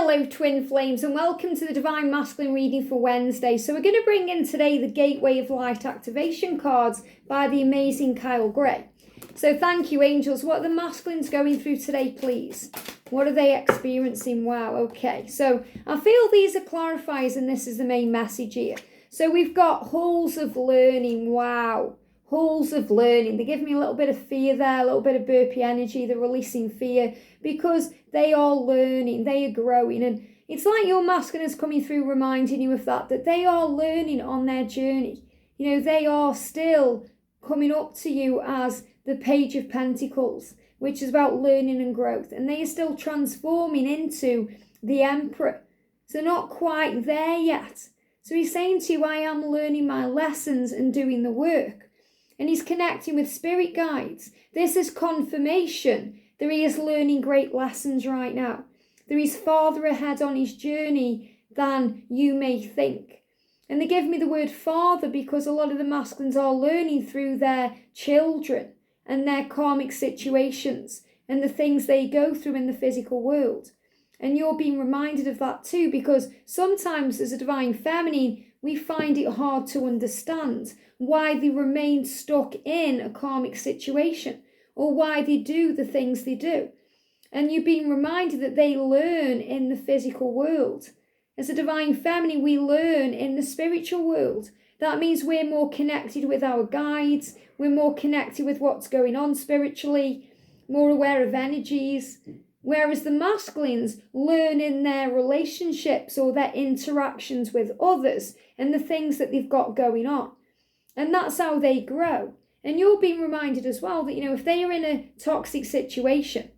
Hello twin flames, and welcome to the Divine Masculine reading for Wednesday. So we're going to bring in today the Gateway of Light activation cards by the amazing Kyle Gray. So thank you, angels. What are the masculines going through today, please? What are they experiencing? Wow, okay. So I feel these are clarifiers, and this is the main message here. So we've got halls of learning. Wow. Halls of learning. They give me a little bit of fear there, a little bit of burpee energy. They're releasing fear because they are learning, they are growing. And it's like your masculine is coming through reminding you of that they are learning on their journey. You know, they are still coming up to you as the Page of Pentacles, which is about learning and growth. And they are still transforming into the Emperor. So not quite there yet. So he's saying to you, I am learning my lessons and doing the work. And he's connecting with spirit guides. This is confirmation that he is learning great lessons right now. That he's farther ahead on his journey than you may think. And they give me the word father because a lot of the masculines are learning through their children and their karmic situations and the things they go through in the physical world. And you're being reminded of that too, because sometimes as a divine feminine, we find it hard to understand why they remain stuck in a karmic situation or why they do the things they do. And you're being reminded that they learn in the physical world. As a divine feminine, we learn in the spiritual world. That means we're more connected with our guides. We're more connected with what's going on spiritually, more aware of energies. Whereas the masculines learn in their relationships or their interactions with others and the things that they've got going on. And that's how they grow. And you're being reminded as well that, you know, if they are in a toxic situation,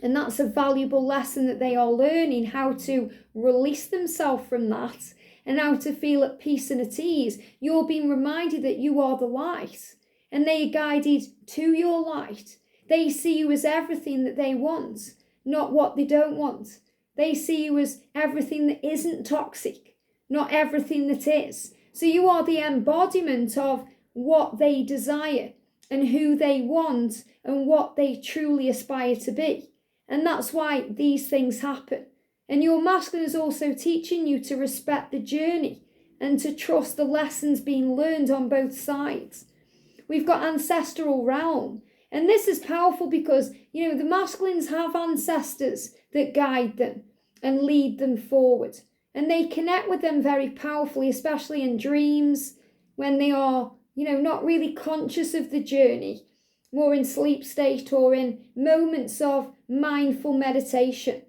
and that's a valuable lesson that they are learning, how to release themselves from that and how to feel at peace and at ease, you're being reminded that you are the light and they are guided to your light. They see you as everything that they want, not what they don't want. They see you as everything that isn't toxic, not everything that is. So you are the embodiment of what they desire and who they want and what they truly aspire to be. And that's why these things happen. And your masculine is also teaching you to respect the journey and to trust the lessons being learned on both sides. We've got ancestral realm. And this is powerful because, you know, the masculines have ancestors that guide them and lead them forward. And they connect with them very powerfully, especially in dreams, when they are, you know, not really conscious of the journey, more in sleep state or in moments of mindful meditation.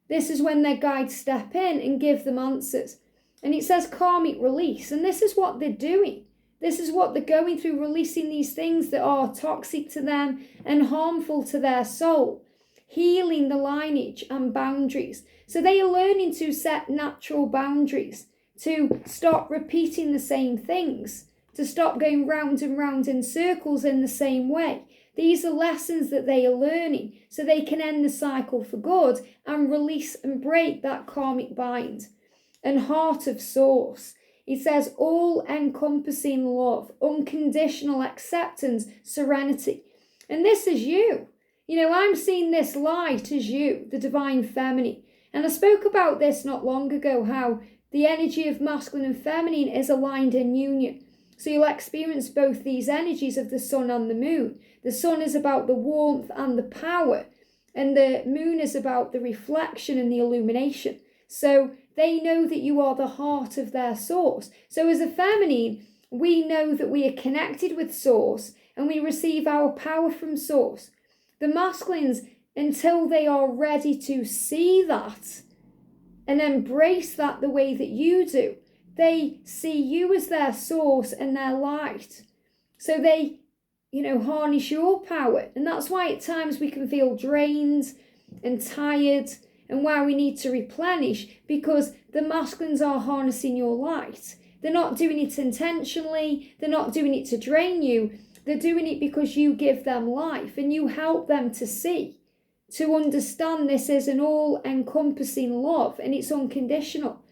This is when their guides step in and give them answers. And it says karmic release. And this is what they're doing. This is what they're going through, releasing these things that are toxic to them and harmful to their soul, healing the lineage and boundaries. So they are learning to set natural boundaries, to stop repeating the same things, to stop going round and round in circles in the same way. These are lessons that they are learning so they can end the cycle for good and release and break that karmic bind. And heart of source. It says all-encompassing love, unconditional acceptance, serenity. And this is you. You know, I'm seeing this light as you, the divine feminine. And I spoke about this not long ago, how the energy of masculine and feminine is aligned in union. So you'll experience both these energies of the sun and the moon. The sun is about the warmth and the power, and the moon is about the reflection and the illumination. So they know that you are the heart of their source. So as a feminine, we know that we are connected with source and we receive our power from source. The masculines, until they are ready to see that and embrace that the way that you do, they see you as their source and their light. So they, you know, harness your power. And that's why at times we can feel drained and tired and why we need to replenish, because the masculines are harnessing your light. They're not doing it intentionally. They're not doing it to drain you. They're doing it because you give them life and you help them to see, to understand this is an all-encompassing love and it's unconditional.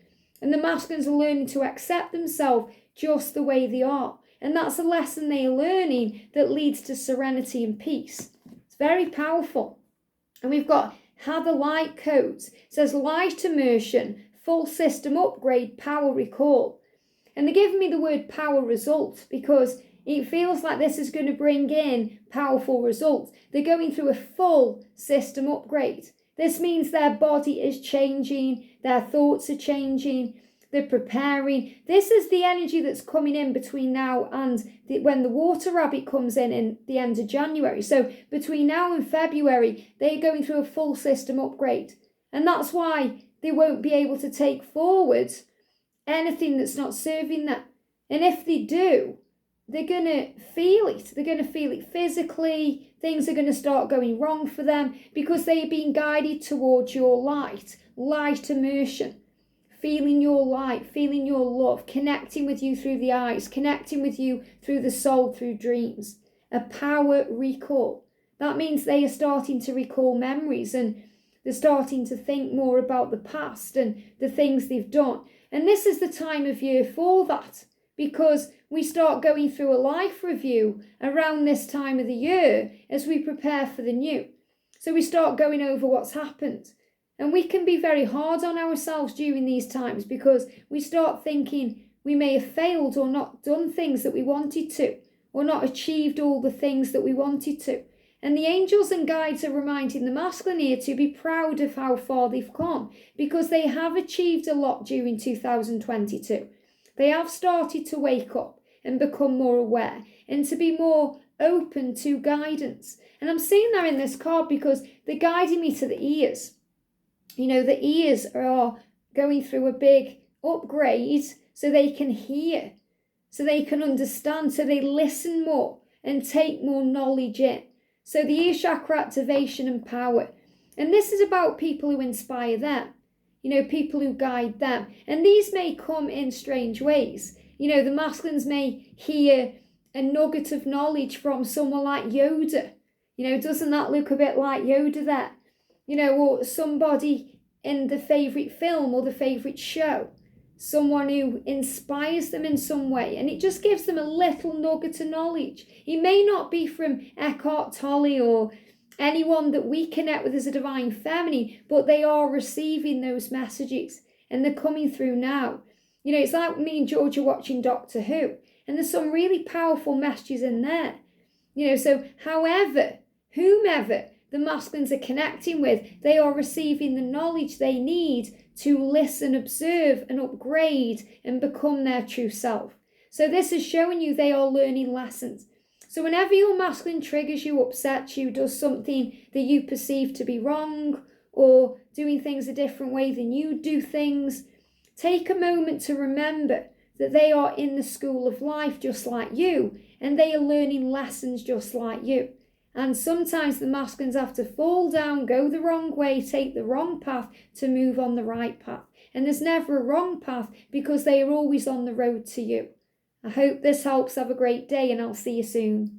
And the masculines are learning to accept themselves just the way they are. And that's a lesson they are learning that leads to serenity and peace. It's very powerful. And we've got Have a light coat. It says light immersion, full system upgrade, power recall. And they're giving me the word power result because it feels like this is going to bring in powerful results. They're going through a full system upgrade. This means their body is changing, their thoughts are changing, they're preparing. This is the energy that's coming in between now and when the water rabbit comes in the end of January. So between now and February, they're going through a full system upgrade. And that's why they won't be able to take forward anything that's not serving them. And if they do, they're going to feel it. They're going to feel it physically. Things are going to start going wrong for them because they are being guided towards your light immersion, feeling your light, feeling your love, connecting with you through the eyes, connecting with you through the soul, through dreams. A power recall. That means they are starting to recall memories and they're starting to think more about the past and the things they've done. And this is the time of year for that, because we start going through a life review around this time of the year as we prepare for the new. So we start going over what's happened. And we can be very hard on ourselves during these times because we start thinking we may have failed or not done things that we wanted to, or not achieved all the things that we wanted to. And the angels and guides are reminding the masculine here to be proud of how far they've come, because they have achieved a lot during 2022. They have started to wake up and become more aware and to be more open to guidance. And I'm seeing that in this card because they're guiding me to the ears. You know, the ears are going through a big upgrade so they can hear, so they can understand, so they listen more and take more knowledge in. So the ear chakra activation and power. And this is about people who inspire them, you know, people who guide them. And these may come in strange ways. You know, the masculines may hear a nugget of knowledge from someone like Yoda. You know, doesn't that look a bit like Yoda there? You know, or somebody in the favourite film or the favourite show. Someone who inspires them in some way, and it just gives them a little nugget of knowledge. It may not be from Eckhart Tolle or anyone that we connect with as a divine feminine, but they are receiving those messages and they're coming through now. You know, it's like me and Georgia watching Doctor Who, and there's some really powerful messages in there. You know, so whomever the masculines are connecting with, they are receiving the knowledge they need to listen, observe and upgrade and become their true self. So this is showing you they are learning lessons. So whenever your masculine triggers you, upsets you, does something that you perceive to be wrong, or doing things a different way than you do things, take a moment to remember that they are in the school of life just like you, and they are learning lessons just like you. And sometimes the masculines have to fall down, go the wrong way, take the wrong path to move on the right path. And there's never a wrong path because they are always on the road to you. I hope this helps. Have a great day and I'll see you soon.